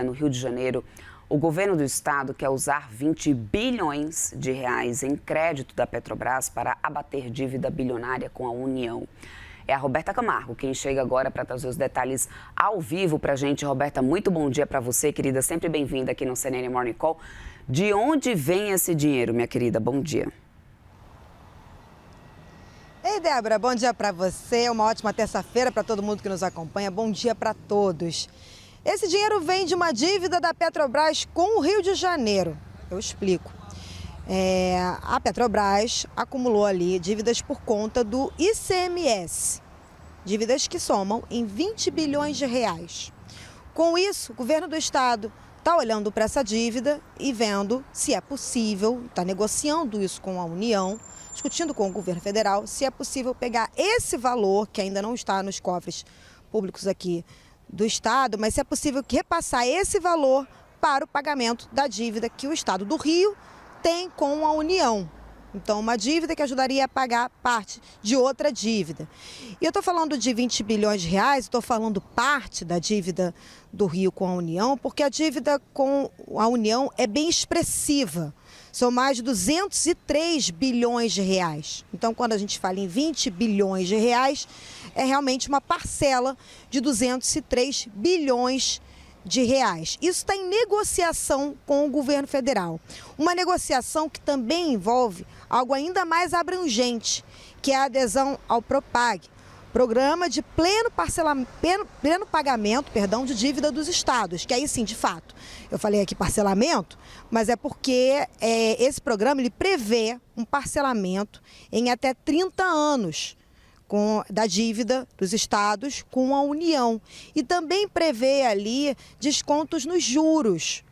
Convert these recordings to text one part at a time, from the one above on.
No Rio de Janeiro, o governo do estado quer usar 20 bilhões de reais em crédito da Petrobras para abater dívida bilionária com a União. É a Roberta Camargo quem chega agora para trazer os detalhes ao vivo para a gente. Roberta, muito bom dia para você, querida. Sempre bem-vinda aqui no CNN Morning Call. De onde vem esse dinheiro, minha querida? Bom dia. Ei, Débora, bom dia para você. Uma ótima terça-feira para todo mundo que nos acompanha. Bom dia para todos. Esse dinheiro vem de uma dívida da Petrobras com o Rio de Janeiro. Eu explico. A Petrobras acumulou ali dívidas por conta do ICMS. Dívidas que somam em 20 bilhões de reais. Com isso, o governo do estado está olhando para essa dívida e vendo se é possível, está negociando isso com a União, discutindo com o governo federal, se é possível pegar esse valor, que ainda não está nos cofres públicos aqui do estado, mas se é possível repassar esse valor para o pagamento da dívida que o estado do Rio tem com a União. Então, uma dívida que ajudaria a pagar parte de outra dívida. E eu estou falando de 20 bilhões de reais, estou falando parte da dívida do Rio com a União, porque a dívida com a União é bem expressiva. São mais de 203 bilhões de reais. Então, quando a gente fala em 20 bilhões de reais, é realmente uma parcela de 203 bilhões de reais. Isso está em negociação com o governo federal. Uma negociação que também envolve algo ainda mais abrangente, que é a adesão ao PROPAG, Programa de pleno pagamento de dívida dos estados, que aí sim, de fato, eu falei aqui parcelamento, mas é porque esse programa ele prevê um parcelamento em até 30 anos da dívida dos estados com a União. E também prevê ali descontos nos juros.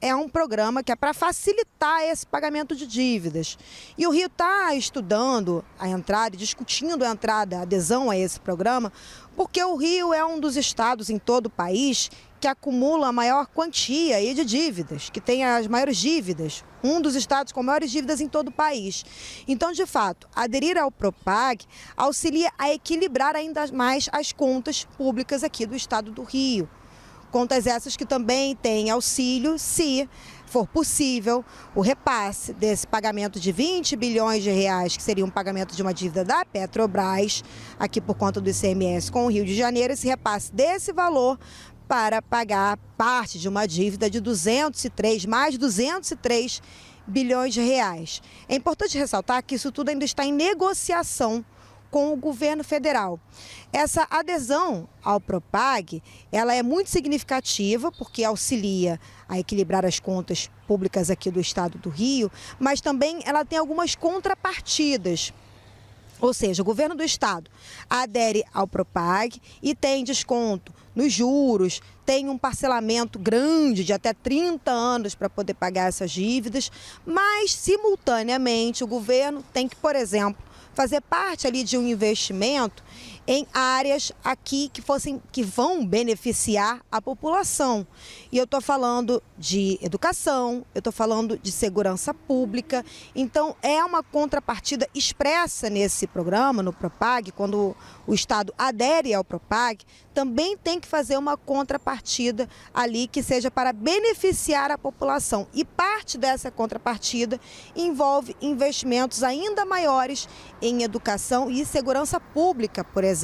É um programa que é para facilitar esse pagamento de dívidas. E o Rio está estudando a entrada e discutindo a entrada, a adesão a esse programa, porque o Rio é um dos estados em todo o país que acumula a maior quantia aí de dívidas, que tem as maiores dívidas, um dos estados com maiores dívidas em todo o país. Então, de fato, aderir ao PROPAG auxilia a equilibrar ainda mais as contas públicas aqui do estado do Rio. Contas essas que também têm auxílio, se for possível, o repasse desse pagamento de 20 bilhões de reais, que seria um pagamento de uma dívida da Petrobras, aqui por conta do ICMS com o Rio de Janeiro, esse repasse desse valor para pagar parte de uma dívida de mais de 203 bilhões de reais. É importante ressaltar que isso tudo ainda está em negociação com o governo federal. Essa adesão ao PROPAG, ela é muito significativa porque auxilia a equilibrar as contas públicas aqui do estado do Rio, mas também ela tem algumas contrapartidas. Ou seja, o governo do estado adere ao PROPAG e tem desconto nos juros, tem um parcelamento grande de até 30 anos para poder pagar essas dívidas, mas simultaneamente o governo tem que, por exemplo, fazer parte ali de um investimento em áreas aqui que vão beneficiar a população. E eu estou falando de educação, eu estou falando de segurança pública. Então, é uma contrapartida expressa nesse programa, no PROPAG, quando o estado adere ao PROPAG, também tem que fazer uma contrapartida ali que seja para beneficiar a população. E parte dessa contrapartida envolve investimentos ainda maiores em educação e segurança pública, por exemplo.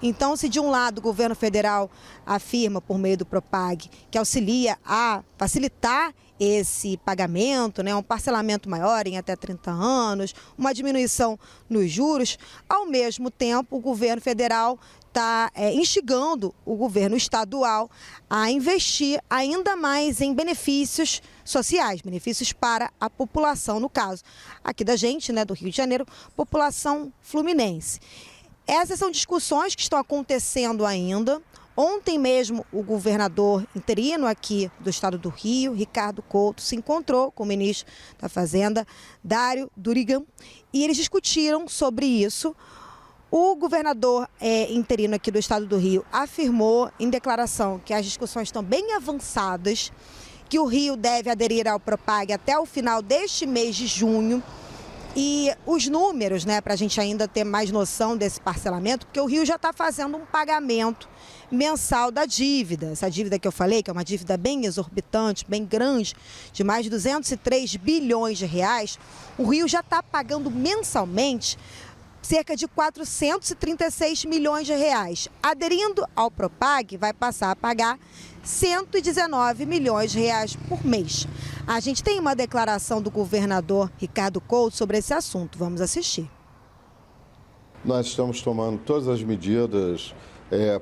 Então, se de um lado o governo federal afirma, por meio do PROPAG, que auxilia a facilitar esse pagamento, um parcelamento maior em até 30 anos, uma diminuição nos juros, ao mesmo tempo o governo federal está instigando o governo estadual a investir ainda mais em benefícios sociais, benefícios para a população, no caso aqui da gente, do Rio de Janeiro, população fluminense. Essas são discussões que estão acontecendo ainda. Ontem mesmo o governador interino aqui do estado do Rio, Ricardo Couto, se encontrou com o ministro da Fazenda, Dário Durigan, e eles discutiram sobre isso. O governador interino aqui do estado do Rio afirmou em declaração que as discussões estão bem avançadas, que o Rio deve aderir ao PROPAG até o final deste mês de junho. E os números, né, para a gente ainda ter mais noção desse parcelamento, porque o Rio já está fazendo um pagamento mensal da dívida. Essa dívida que eu falei, que é uma dívida bem exorbitante, bem grande, de mais de 203 bilhões de reais, o Rio já está pagando mensalmente cerca de 436 milhões de reais. Aderindo ao Propag, vai passar a pagar 119 milhões de reais por mês. A gente tem uma declaração do governador Ricardo Couto sobre esse assunto. Vamos assistir. Nós estamos tomando todas as medidas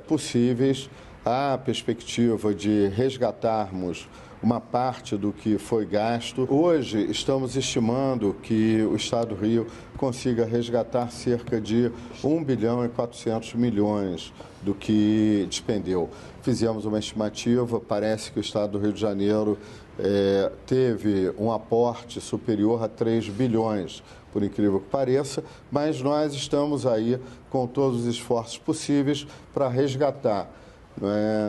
possíveis. Há a perspectiva de resgatarmos uma parte do que foi gasto. Hoje estamos estimando que o Estado do Rio consiga resgatar cerca de 1 bilhão e 400 milhões do que despendeu. Fizemos uma estimativa, parece que o Estado do Rio de Janeiro teve um aporte superior a 3 bilhões, por incrível que pareça, mas nós estamos aí com todos os esforços possíveis para resgatar.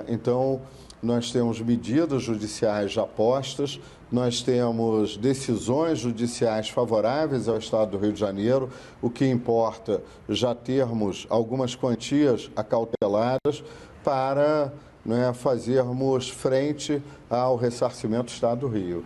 Então, nós temos medidas judiciais já postas, nós temos decisões judiciais favoráveis ao Estado do Rio de Janeiro, o que importa já termos algumas quantias acauteladas para fazermos frente ao ressarcimento do Estado do Rio.